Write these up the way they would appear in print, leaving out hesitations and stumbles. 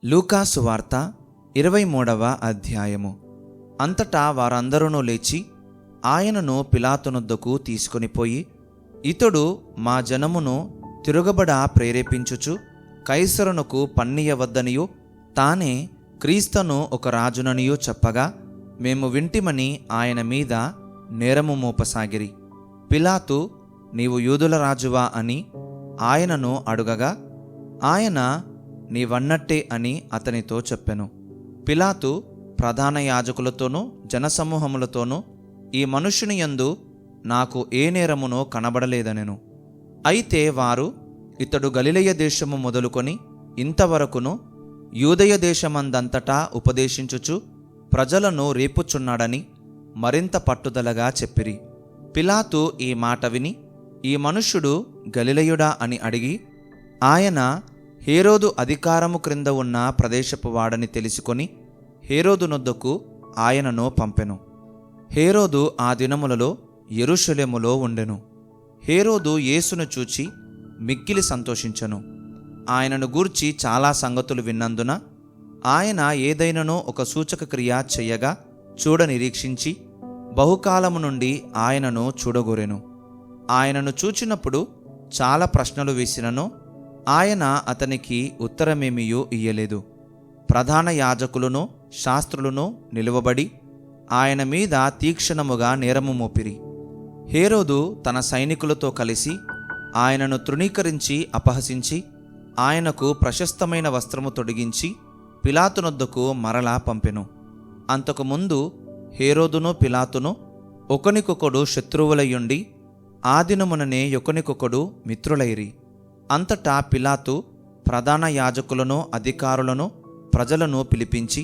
లూకా సువార్త 23వ అధ్యాయము. అంతటా వారందరూ లేచి ఆయనను పిలాతునొద్దకు తీసుకొనిపోయి, ఇతడు మా జనమును తిరుగబడ ప్రేరేపించుచు కైసరునకు పన్నియవద్దనియు తానే క్రీస్తును ఒక రాజుననియు చెప్పగా మేము వింటిమని ఆయన మీద నేరము మోపసాగిరి. పిలాతు, నీవు యూదుల రాజువా అని ఆయనను అడుగగా ఆయన నీవన్నట్టే అని అతనితో చెప్పెను. పిలాతు ప్రధాన యాజకులతోనూ జనసమూహములతోనూ ఈ మనుష్యుని యందు నాకు ఏ నేరమునో కనబడలేదనెను. అయితే వారు, ఇతడు గలిలయ దేశము మొదలుకొని ఇంతవరకును యూదయ దేశమందంతటా ఉపదేశించుచు ప్రజలను రేపుచున్నాడని మరింత పట్టుదలగా చెప్పిరి. పిలాతు ఈ మాట విని, ఈ మనుష్యుడు గలిలయుడా అని అడిగి, ఆయన హేరోదు అధికారము క్రింద ఉన్న ప్రదేశపు వాడని తెలుసుకొని హేరోదునొద్దకు ఆయనను పంపెను. హేరోదు ఆ దినములలో యెరూషలేములో ఉండెను. హేరోదు యేసును చూచి మిక్కిలి సంతోషించెను. ఆయనను గూర్చి చాలా సంగతులు విన్నందున ఆయన ఏదైనను ఒక సూచక క్రియ చెయ్యగా చూడ నిరీక్షించి బహుకాలము నుండి ఆయనను చూడగోరెను. ఆయనను చూచినప్పుడు చాలా ప్రశ్నలు వేసినను ఆయన అతనికి ఉత్తరమేమియూ ఇయ్యలేదు. ప్రధాన యాజకులను శాస్త్రులను నిలువబడి ఆయన మీద తీక్షణముగా నేరము మోపిరి. హేరోదు తన సైనికులతో కలిసి ఆయనను తృణీకరించి అపహసించి ఆయనకు ప్రశస్తమైన వస్త్రము తొడిగించి పిలాతునొద్దకు మరలా పంపెను. అంతకుముందు హేరోదును పిలాతును ఒకనికొకడు శత్రువులయ్యుండి ఆ దినముననే ఒకనికొకడు మిత్రులైరి. అంతటా పిలాతు ప్రధాన యాజకులను అధికారులను ప్రజలను పిలిపించి,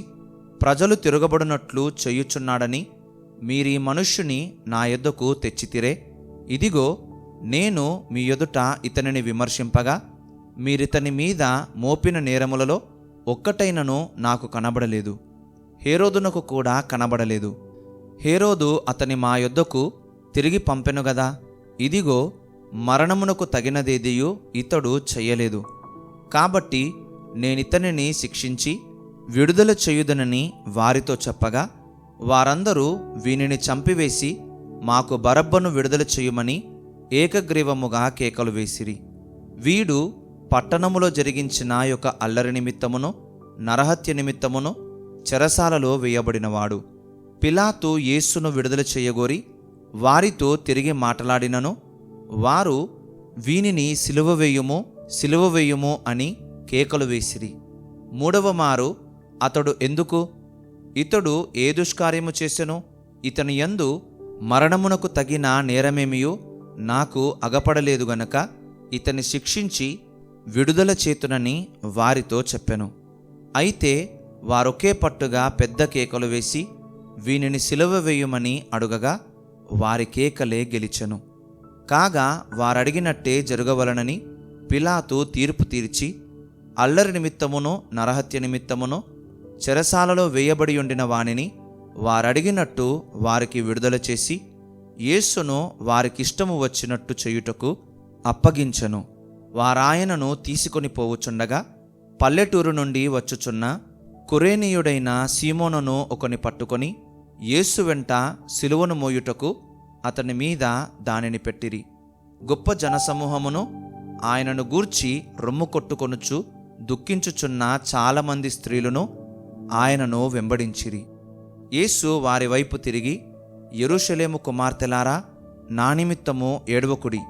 ప్రజలు తిరగబడినట్లు చేయుచున్నాడని మీరీ మనుష్యుని నా యొద్దకు తెచ్చితిరే. ఇదిగో, నేను మీ ఎదుట ఇతనిని విమర్శింపగా మీరితని మీద మోపిన నేరములలో ఒక్కటైనను నాకు కనబడలేదు. హేరోదునకు కూడా కనబడలేదు. హేరోదు అతని మా యొద్దకు తిరిగి పంపెను గదా. ఇదిగో, మరణమునకు తగినదేదియూ ఇతడు చెయ్యలేదు. కాబట్టి నేనితనిని శిక్షించి విడుదల చేయుదనని వారితో చెప్పగా వారందరూ వీనిని చంపివేసి మాకు బరబ్బను విడుదల చేయుమని ఏకగ్రీవముగా కేకలు వేసిరి. వీడు పట్టణములో జరిగించిన యొక్క అల్లరి నిమిత్తమును నరహత్య నిమిత్తమును చెరసాలలో వేయబడినవాడు. పిలాతు యేసును విడుదల చేయగోరి వారితో తిరిగి మాట్లాడినను వారు వీనిని సిలువ వేయుము అని కేకలు వేసిరి. మూడవ మారు అతడు ఎందుకు, ఇతడు ఏ దుష్కార్యము చేసెను, ఇతని యందు మరణమునకు తగిన నేరమేమియో నాకు అగపడలేదు గనక ఇతని శిక్షించి విడుదల చేతునని వారితో చెప్పెను. అయితే వారొకే పట్టుగా పెద్ద కేకలు వేసి వీనిని సిలువ వేయుమని అడుగగా వారి కేకలే గెలిచెను. కాగా వారడిగినట్టే జరగవలనని పిలాతు తీర్పు తీర్చి అల్లరి నిమిత్తమును నరహత్య నిమిత్తమును చెరసాలలో వేయబడి ఉండిన వానిని వారడిగినట్టు వారికి విడుదల చేసి యేసును వారికిష్టము వచ్చినట్టు చేయుటకు అప్పగించెను. వారాయనను తీసుకొని పోవుచుండగా పల్లెటూరు నుండి వచ్చుచున్న కురేనీయుడైన సీమోనును ఒకని పట్టుకొని యేసు వెంట సిలువను మోయుటకు అతని మీద దానిని పెట్టిరి. గొప్ప జనసమూహమును ఆయనను గూర్చి రొమ్ము కొట్టుకొనుచు దుఃఖించుచున్న చాలామంది స్త్రీలను ఆయనను వెంబడించిరి. యేసు వారి వైపు తిరిగి, యెరూషలేము కుమార్తెలారా, నా నిమిత్తము ఏడవకుడి,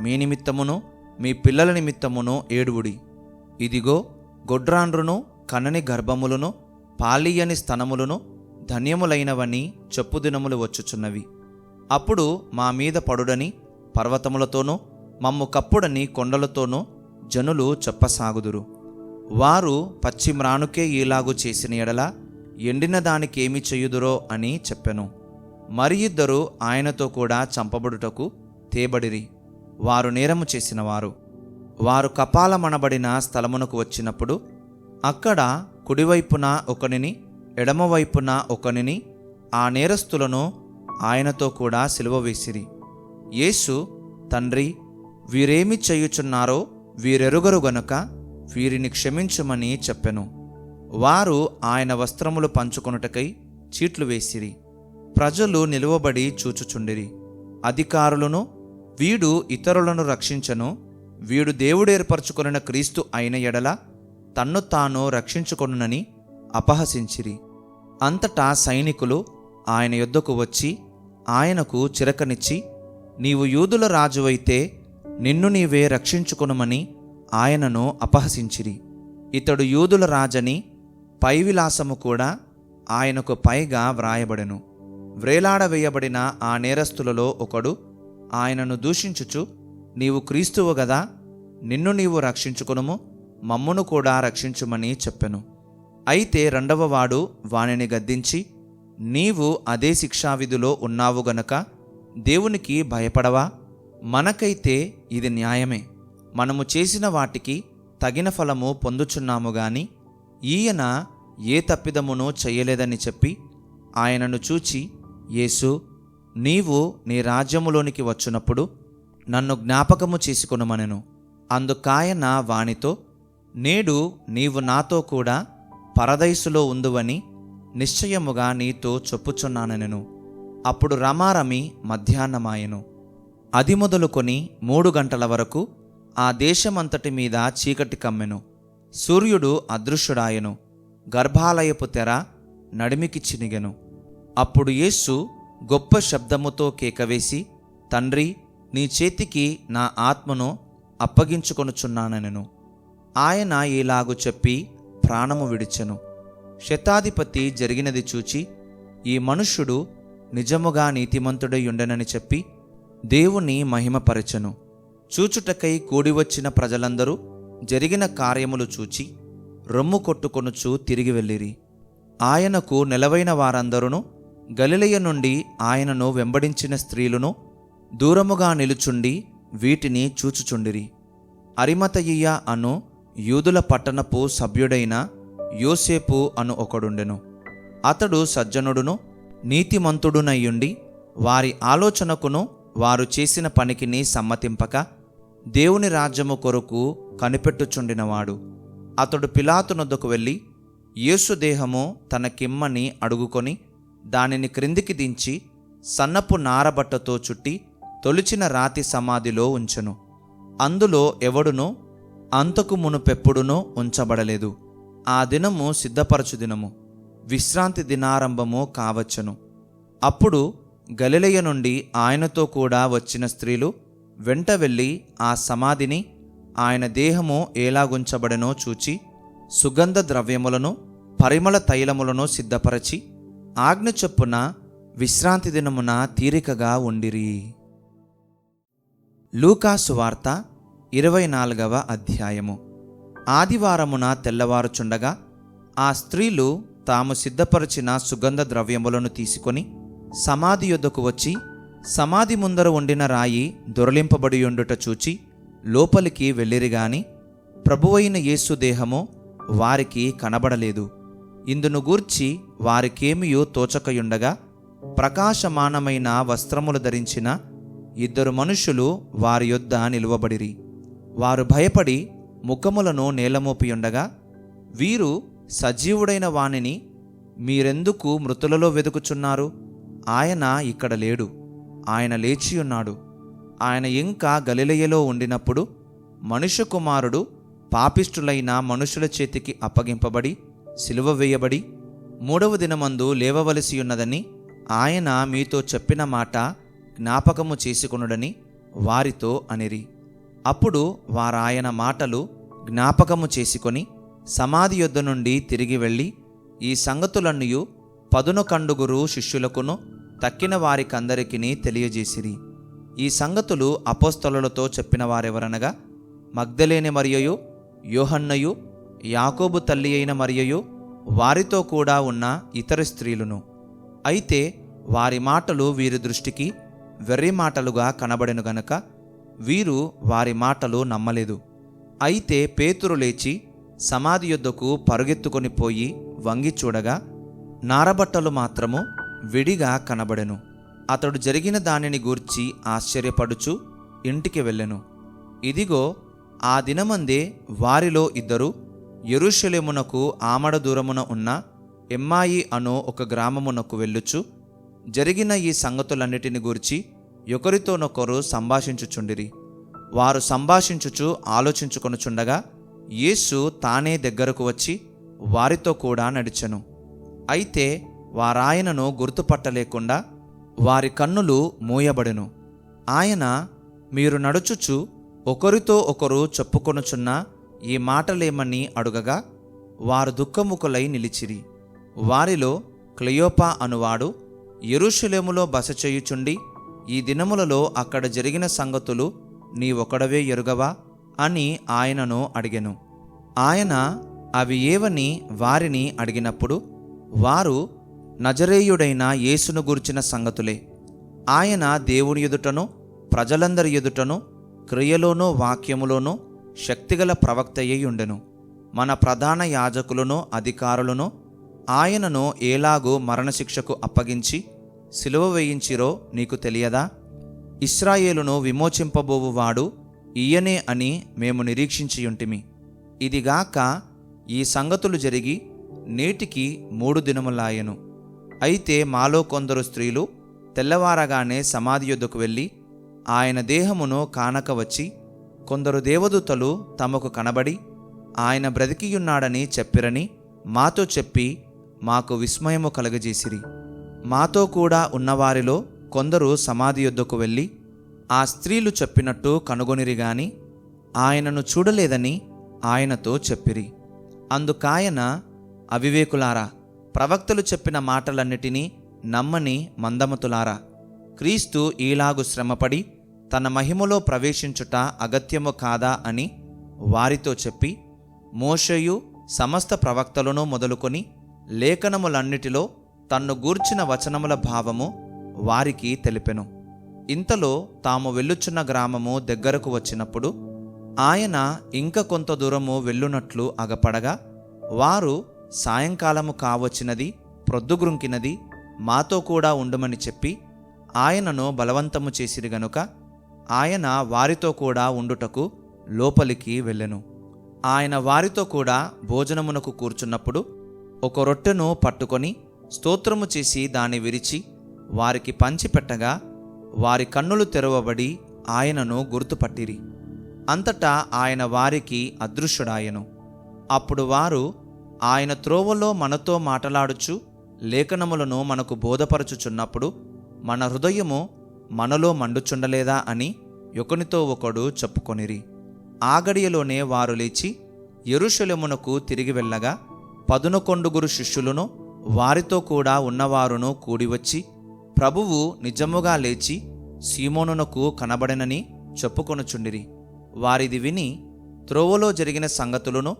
మీ నిమిత్తమును మీ పిల్లల నిమిత్తమును ఏడువుడి. ఇదిగో, గొడ్రాండ్రును కనని గర్భములను పాలియని స్తనములను ధన్యములైనవని చెప్పుదినములు వచ్చుచున్నవి. అప్పుడు మా మీద పడుడని పర్వతములతోనూ మమ్ము కప్పుడని కొండలతోనూ జనులు చెప్పసాగుదురు. వారు పచ్చిమ్రానుకే ఈలాగు చేసిన ఎడల ఎండిన దానికేమి చెయ్యుదురో అని చెప్పెను. మరి ఇద్దరు ఆయనతో కూడా చంపబడుటకు తేబడిరి. వారు నేరము చేసినవారు. వారు కపాలమనబడిన స్థలమునకు వచ్చినప్పుడు అక్కడ కుడివైపున ఒకనిని ఎడమవైపున ఒకనిని ఆ నేరస్తులను ఆయనతో కూడా సిలువ వేసిరి. యేసు, తండ్రి, వీరేమి చేయుచున్నారో వీరెరుగరు గనుక వీరిని క్షమించమని చెప్పెను. వారు ఆయన వస్త్రములు పంచుకొనుటకై చీట్లు వేసిరి. ప్రజలు నిలువబడి చూచుచుండిరి. అధికారులను, వీడు ఇతరులను రక్షించను, వీడు దేవుడు ఏర్పరచుకొనిన క్రీస్తు అయిన ఎడల తన్ను తాను రక్షించుకొనునని అపహసించిరి. అంతటా సైనికులు ఆయన యొద్దకు వచ్చి ఆయనకు చిరకనిచ్చి, నీవు యూదుల రాజువైతే నిన్ను నీవే రక్షించుకొనుమని ఆయనను అపహసించిరి. ఇతడు యూదుల రాజని పైవిలాసము కూడా ఆయనకు పైగా వ్రాయబడెను. వ్రేలాడవేయబడిన ఆ నేరస్తులలో ఒకడు ఆయనను దూషించుచు, నీవు క్రీస్తువు గదా, నిన్ను నీవు రక్షించుకొనుము, మమ్మును కూడా రక్షించుమని చెప్పెను. అయితే రెండవవాడు వానిని గద్దించి, నీవు అదే శిక్షావిధిలో ఉన్నావు గనక దేవునికి భయపడవా? మనకైతే ఇది న్యాయమే. మనము చేసిన వాటికి తగిన ఫలము పొందుచున్నాము గాని ఈయన ఏ తప్పిదమును చెయ్యలేదని చెప్పి ఆయనను చూచి, యేసు, నీవు నీ రాజ్యములోనికి వచ్చునప్పుడు నన్ను జ్ఞాపకము చేసుకొనుమనెను. అందుకాయన వానితో, నేడు నీవు నాతో కూడా పరదైసులో ఉందువని నిశ్చయముగా నీతో చెప్పుచున్నానెను. అప్పుడు రమారమి మధ్యాహ్నమాయెను. అది మొదలుకొని 3 గంటల వరకు ఆ దేశమంతటి మీద చీకటి కమ్మెను. సూర్యుడు అదృశ్యుడాయెను. గర్భాలయపు తెర నడిమికి చినిగెను. అప్పుడు యేసు గొప్ప శబ్దముతో కేకవేసి, తండ్రి, నీ చేతికి నా ఆత్మను అప్పగించుకొనుచున్నానెను. ఆయన ఇలాగు చెప్పి ప్రాణము విడిచెను. శతాధిపతి జరిగినది చూచి, ఈ మనుష్యుడు నిజముగా నీతిమంతుడై ఉండెనని చెప్పి దేవుని మహిమపరచెను. చూచుటకై కూడివచ్చిన ప్రజలందరూ జరిగిన కార్యములు చూచి రొమ్ము కొట్టుకొనుచు తిరిగి వెళ్ళిరి. ఆయనకు నెలవైన వారందరూ గలిలయ నుండి ఆయనను వెంబడించిన స్త్రీలను దూరముగా నిలుచుండి వీటిని చూచుచుండిరి. అరిమతయియ అను యూదుల పట్టణపు సభ్యుడైన యోసేపు అను ఒకడుండెను. అతడు సజ్జనుడును నీతిమంతుడునయ్యుండి వారి ఆలోచనకును వారు చేసిన పనికిని సమ్మతింపక దేవుని రాజ్యము కొరకు కనిపెట్టుచుండినవాడు. అతడు పిలాతునొద్దకు వెళ్ళి యేసు దేహము తనకిమ్మని అడుగుకొని దానిని క్రిందికి దించి సన్నపు నారబట్టతో చుట్టి తొలిచిన రాతి సమాధిలో ఉంచెను. అందులో ఎవడునూ అంతకు మునుపెప్పుడునూ ఉంచబడలేదు. ఆ దినము సిద్ధపరచు దినము, విశ్రాంతి దినారంభము కావచ్చును. అప్పుడు గలిలయ నుండి ఆయనతో కూడా వచ్చిన స్త్రీలు వెంట వెళ్ళి ఆ సమాధిని, ఆయన దేహము ఎలాగుంచబడెనో చూచి సుగంధ ద్రవ్యములను పరిమళ తైలములను సిద్ధపరచి ఆజ్ఞ చొప్పున విశ్రాంతి దినమున తీరికగా ఉండిరి. లూకా సువార్త 24వ అధ్యాయము. ఆదివారమున తెల్లవారుచుండగా ఆ స్త్రీలు తాము సిద్ధపరచిన సుగంధ ద్రవ్యములను తీసుకొని సమాధి యొద్దకు వచ్చి సమాధి ముందర ఉండిన రాయి దొరలింపబడియుండుట చూచి లోపలికి వెళ్ళిరిగాని ప్రభువైన యేసు దేహము వారికి కనబడలేదు. ఇందును గూర్చి వారికేమియో తోచకయుండగా ప్రకాశమానమైన వస్త్రములు ధరించిన 2 మనుషులు వారి యొద్ద నిలువబడిరి. వారు భయపడి ముఖములను నేలమోపియుండగా, వీరు సజీవుడైన వానిని మీరెందుకు మృతులలో వెదుకుచున్నారు? ఆయన ఇక్కడ లేడు, ఆయన లేచియున్నాడు. ఆయన ఇంకా గలిలయలో ఉండినప్పుడు మనుష్య కుమారుడు పాపిష్టులైన మనుషుల చేతికి అప్పగింపబడి సిలువ వేయబడి 3వ దినమందు లేవవలసియున్నదని ఆయన మీతో చెప్పిన మాట జ్ఞాపకము చేసుకొనుడని వారితో అనిరి. అప్పుడు వారాయన మాటలు జ్ఞాపకము చేసుకొని సమాధి యొద్ద నుండి తిరిగి వెళ్ళి ఈ సంగతులన్నీయు 11 శిష్యులకును తక్కిన వారికందరికిని తెలియజేసిరి. ఈ సంగతులు అపోస్తలులతో చెప్పిన వారెవరనగా మగ్దలేని మరియయు, యోహన్నయు, యాకోబు తల్లి అయిన మరియయు, వారితో కూడా ఉన్న ఇతర స్త్రీలును. అయితే వారి మాటలు వీరి దృష్టికి వెర్రి మాటలుగా కనబడెను గనక వీరు వారి మాటలు నమ్మలేదు. అయితే పేతురు లేచి సమాధి యొద్దకు పరుగెత్తుకొని పోయి వంగి చూడగా నారబట్టలు మాత్రము విడిగా కనబడెను. అతడు జరిగిన దానిని గూర్చి ఆశ్చర్యపడుచు ఇంటికి వెళ్ళెను. ఇదిగో, ఆ దినమందే వారిలో 2 యెరూషలేమునకు ఆమడ దూరమున ఉన్న ఎమ్మాయి అను ఒక గ్రామమునకు వెళ్ళుచు జరిగిన ఈ సంగతులన్నిటిని గూర్చి ఒకరితోనొకరు సంభాషించుచుండిరి. వారు సంభాషించుచు ఆలోచించుకొనుచుండగా యేసు తానే దగ్గరకు వచ్చి వారితో కూడా నడిచెను. అయితే వారాయనను గుర్తుపట్టలేకుండా వారి కన్నులు మూయబడెను. ఆయన, మీరు నడుచుచు ఒకరితో ఒకరు చెప్పుకొనుచున్న ఈ మాటలేమని అడుగగా వారు దుఃఖముఖులై నిలిచిరి. వారిలో క్లెయోపా అనువాడు, యెరూషలేములో బస చేయుచుండి ఈ దినములలో అక్కడ జరిగిన సంగతులు నీవొకడవే ఎరుగవా అని ఆయనను అడిగెను. ఆయన అవి ఏవని వారిని అడిగినప్పుడు వారు, నజరేయుడైన యేసును గూర్చిన సంగతులే. ఆయన దేవుని ఎదుటను ప్రజలందరి ఎదుటను క్రియలోనూ వాక్యములోనూ శక్తిగల ప్రవక్తయ్యి ఉండెను. మన ప్రధాన యాజకులను అధికారులను ఆయనను ఎలాగూ మరణశిక్షకు అప్పగించి సిలువ వేయించిరో నీకు తెలియదా? ఇశ్రాయేలును విమోచింపబోవువాడు ఈయనే అని మేము నిరీక్షించియుంటిమి. ఇదిగాక ఈ సంగతులు జరిగి నేటికి 3 దినములాయెను. అయితే మాలో కొందరు స్త్రీలు తెల్లవారగానే సమాధి యొద్దకు వెళ్ళి ఆయన దేహమును కానక వచ్చి, కొందరు దేవదూతలు తమకు కనబడి ఆయన బ్రతికియున్నాడని చెప్పిరని మాతో చెప్పి మాకు విస్మయము కలుగజేసిరి. మాతో కూడా ఉన్నవారిలో కొందరు సమాధి యొద్దకు వెళ్ళి ఆ స్త్రీలు చెప్పినట్టు కనుగొనిరి గాని ఆయనను చూడలేదని ఆయనతో చెప్పిరి. అందుకాయన, అవివేకులారా, ప్రవక్తలు చెప్పిన మాటలన్నిటినీ నమ్మని మందమతులారా, క్రీస్తు ఈలాగు శ్రమపడి తన మహిమలో ప్రవేశించుట అగత్యము కాదా అని వారితో చెప్పి, మోషేయు సమస్త ప్రవక్తలను మొదలుకొని లేఖనములన్నిటిలో తన్ను గూర్చిన వచనముల భావము వారికి తెలిపెను. ఇంతలో తాము వెళ్ళుచున్న గ్రామము దగ్గరకు వచ్చినప్పుడు ఆయన ఇంక కొంత దూరము వెళ్ళునట్లు అగపడగా వారు, సాయంకాలము కావచ్చినది, ప్రొద్దుగ్రుంకినది, మాతో కూడా ఉండమని చెప్పి ఆయనను బలవంతము చేసిరి గనుక ఆయన వారితో కూడా ఉండుటకు లోపలికి వెళ్ళెను. ఆయన వారితో కూడా భోజనమునకు కూర్చున్నప్పుడు ఒక రొట్టెను పట్టుకొని స్తోత్రము చేసి దాన్ని విరిచి వారికి పంచిపెట్టగా వారి కన్నులు తెరవబడి ఆయనను గుర్తుపట్టిరి. అంతటా ఆయన వారికి అదృశ్యుడాయెను. అప్పుడు వారు, ఆయన త్రోవలో మనతో మాటలాడుచు లేఖనములను మనకు బోధపరచుచున్నప్పుడు మన హృదయము మనలో మండుచుండలేదా అని ఒకనితో ఒకడు చెప్పుకొనిరి. ఆ గడియలోనే వారు లేచి యెరూషలేమునకు తిరిగి వెళ్ళగా 11 శిష్యులను వారితో కూడా ఉన్నవారును కూడివచ్చి, ప్రభువు నిజముగా లేచి సీమోనునకు కనబడెనని చెప్పుకొనుచుండిరి. వారిది విని త్రోవలో జరిగిన సంగతులను,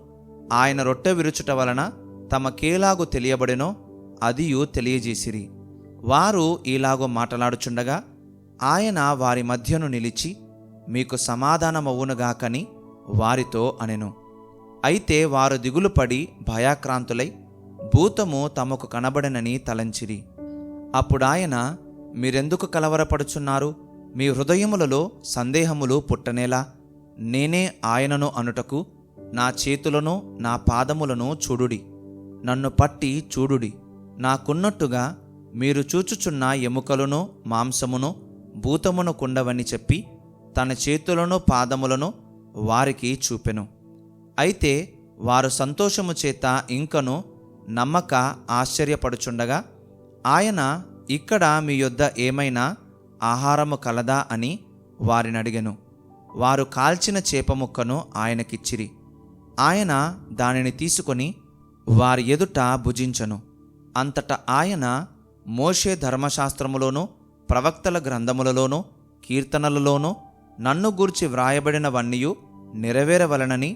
ఆయన రొట్టె విరుచుట వలన తమకేలాగు తెలియబడెనో అదియు తెలియజేసిరి. వారు ఈలాగో మాట్లాడుచుండగా ఆయన వారి మధ్యను నిలిచి, మీకు సమాధానమవునుగాకని వారితో అనెను. అయితే వారు దిగులుపడి భయాక్రాంతులై భూతము తమకు కనబడెనని తలంచిరి. అప్పుడాయన, మీరెందుకు కలవరపడుచున్నారు? మీ హృదయములలో సందేహములు పుట్టనేలా? నేనే ఆయనను అనుటకు నా చేతులను నా పాదములను చూడుడి, నన్ను పట్టి చూడుడి. నాకున్నట్టుగా మీరు చూచుచున్న ఎముకలను మాంసమును భూతమును కుండవని చెప్పి తన చేతులను పాదములను వారికి చూపెను. అయితే వారు సంతోషము చేత ఇంకను నమ్మక ఆశ్చర్యపడుచుండగా ఆయన, ఇక్కడ మీ యొద్ద ఏమైనా ఆహారము కలదా అని వారిని అడిగెను. వారు కాల్చిన చేప ముక్కను ఆయనకిచ్చిరి. ఆయన దానిని తీసుకొని వారి ఎదుట భుజించెను. అంతటా ఆయన, మోషే ధర్మశాస్త్రములోనూ ప్రవక్తల గ్రంథములలోనూ కీర్తనలలోనూ నన్ను గూర్చి వ్రాయబడినవన్నీయు నెరవేరవలనని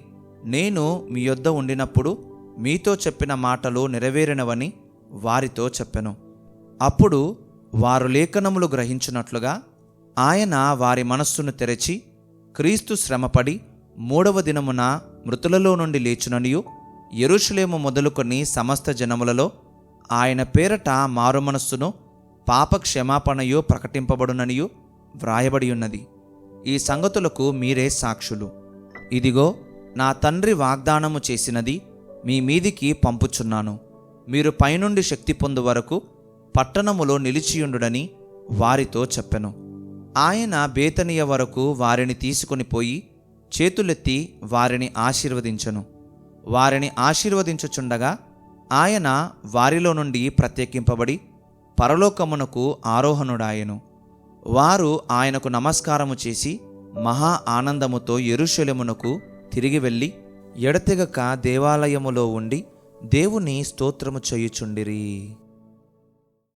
నేను మీ యొద్ద ఉండినప్పుడు మీతో చెప్పిన మాటలు నెరవేరినవని వారితో చెప్పెను. అప్పుడు వారు లేఖనములు గ్రహించినట్లుగా ఆయన వారి మనస్సును తెరచి, క్రీస్తు శ్రమపడి 3వ దినమున మృతులలో నుండి లేచుననియు యెరూషలేము మొదలుకొని సమస్త జనములలో ఆయన పేరట మారుమనస్సును పాప క్షమాపణయు ప్రకటింపబడుననియు వ్రాయబడి ఉన్నది. ఈ సంగతులకు మీరే సాక్షులు. ఇదిగో, నా తండ్రి వాగ్దానము చేసినది మీ మీదికి పంపుచున్నాను. మీరు పైనుండి శక్తి పొందు వరకు పట్టణములో నిలిచియుండుడని వారితో చెప్పెను. ఆయన బేతనియ వరకు వారిని తీసుకొని పోయి చేతులెత్తి వారిని ఆశీర్వదించెను. వారిని ఆశీర్వదించుచుండగా ఆయన వారిలో నుండి ప్రత్యేకింపబడి పరలోకమునకు ఆరోహణుడాయెను. వారు ఆయనకు నమస్కారము చేసి మహా ఆనందముతో యెరూషలేమునకు తిరిగి వెళ్ళి ఎడతెగక దేవాలయములో ఉండి దేవుని స్తోత్రము చేయుచుండిరి.